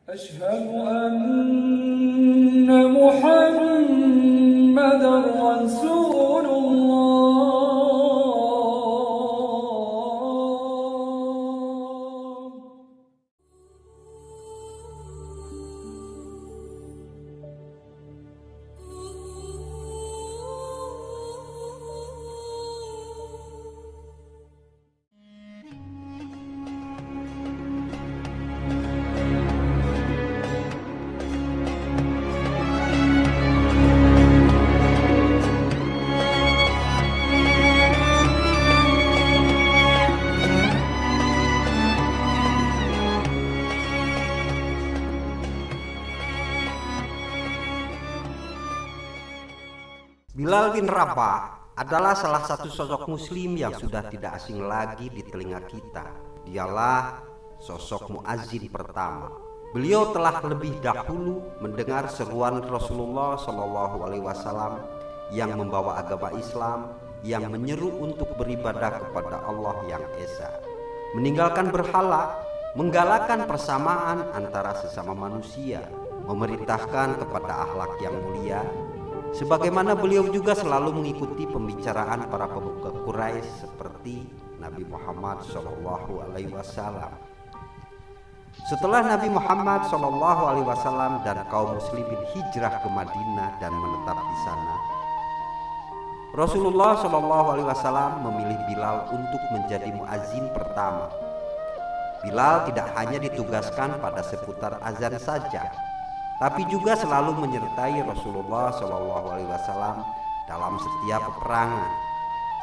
أشهد أن محمدًا رسول الله. Bilal bin Rabah adalah salah satu sosok muslim yang sudah tidak asing lagi di telinga kita. Dialah sosok muazzin pertama. Beliau telah lebih dahulu mendengar seruan Rasulullah SAW yang membawa agama Islam, yang menyeru untuk beribadah kepada Allah yang Esa, meninggalkan berhala, menggalakkan persamaan antara sesama manusia, memerintahkan kepada akhlak yang mulia. Sebagaimana beliau juga selalu mengikuti pembicaraan para pemuka Quraisy seperti Nabi Muhammad SAW. Setelah Nabi Muhammad SAW dan kaum muslimin hijrah ke Madinah dan menetap di sana, Rasulullah SAW memilih Bilal untuk menjadi muazzin pertama. Bilal tidak hanya ditugaskan pada seputar azan saja, tapi juga selalu menyertai Rasulullah SAW dalam setiap peperangan.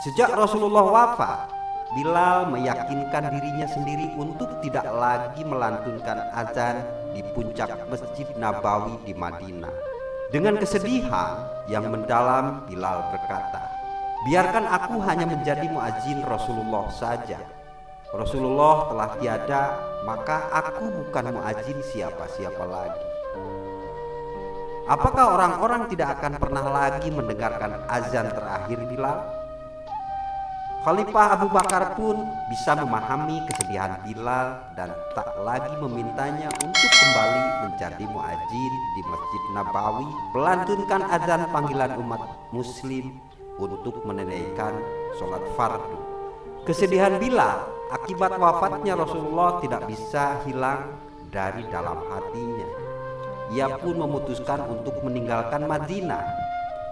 Sejak Rasulullah wafat, Bilal meyakinkan dirinya sendiri untuk tidak lagi melantunkan azan di puncak Masjid Nabawi di Madinah. Dengan kesedihan yang mendalam, Bilal berkata, "Biarkan aku hanya menjadi muazzin Rasulullah saja. Rasulullah telah tiada, maka aku bukan muazzin siapa-siapa lagi." Apakah orang-orang tidak akan pernah lagi mendengarkan azan terakhir Bilal? Khalifah Abu Bakar pun bisa memahami kesedihan Bilal dan tak lagi memintanya untuk kembali menjadi muazzin di Masjid Nabawi, melantunkan azan panggilan umat muslim untuk menunaikan sholat fardu. Kesedihan Bilal akibat wafatnya Rasulullah tidak bisa hilang dari dalam hatinya. Ia pun memutuskan untuk meninggalkan Madinah,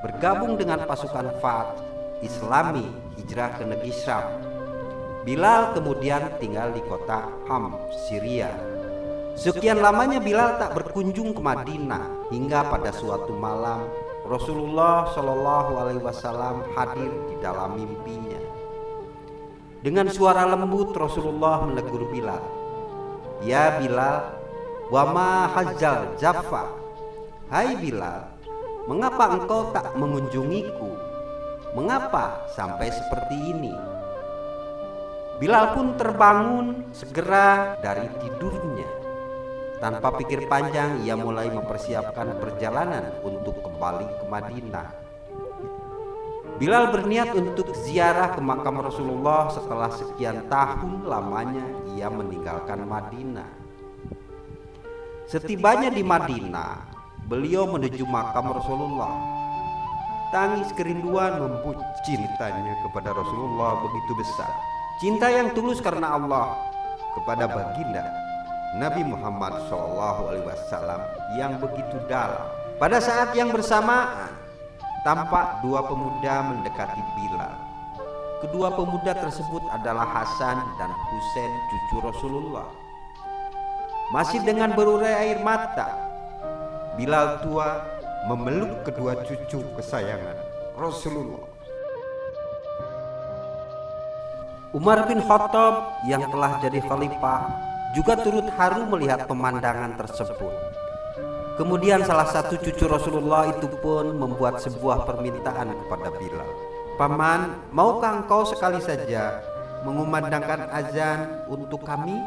bergabung dengan pasukan Fath Islami hijrah ke negeri Syam. Bilal kemudian tinggal di kota Ham, Syria. Sekian lamanya Bilal tak berkunjung ke Madinah hingga pada suatu malam Rasulullah SAW hadir di dalam mimpinya. Dengan suara lembut Rasulullah menegur Bilal, "Ya Bilal, wa ma hajjal jaffa." "Hai Bilal, mengapa engkau tak mengunjungiku? Mengapa sampai seperti ini?" Bilal pun terbangun segera dari tidurnya. Tanpa pikir panjang, ia mulai mempersiapkan perjalanan untuk kembali ke Madinah. Bilal berniat untuk ziarah ke makam Rasulullah setelah sekian tahun lamanya ia meninggalkan Madinah. Setibanya di Madinah, beliau menuju makam Rasulullah. Tangis kerinduan membuat cintanya kepada Rasulullah begitu besar. Cinta yang tulus karena Allah kepada baginda Nabi Muhammad SAW yang begitu dalam. Pada saat yang bersamaan, tampak dua pemuda mendekati Bilal. Kedua pemuda tersebut adalah Hasan dan Husain, cucu Rasulullah. Masih dengan berurai air mata, Bilal tua memeluk kedua cucu kesayangan Rasulullah. Umar bin Khattab yang telah jadi khalifah juga turut haru melihat pemandangan tersebut. Kemudian salah satu cucu Rasulullah itu pun membuat sebuah permintaan kepada Bilal. "Paman, maukah engkau sekali saja mengumandangkan azan untuk kami?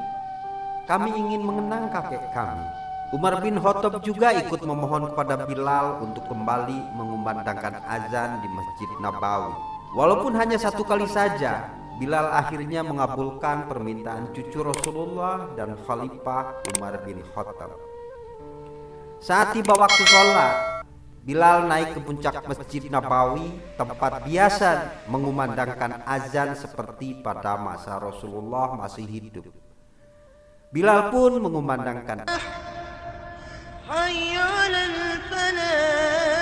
Kami ingin mengenang kakek kami." Umar bin Khattab juga ikut memohon kepada Bilal untuk kembali mengumandangkan azan di Masjid Nabawi. Walaupun hanya satu kali saja, Bilal akhirnya mengabulkan permintaan cucu Rasulullah dan Khalifah Umar bin Khattab. Saat tiba waktu sholat, Bilal naik ke puncak Masjid Nabawi, tempat biasa mengumandangkan azan seperti pada masa Rasulullah masih hidup. Bilal pun mengumandangkan حي على الفلاح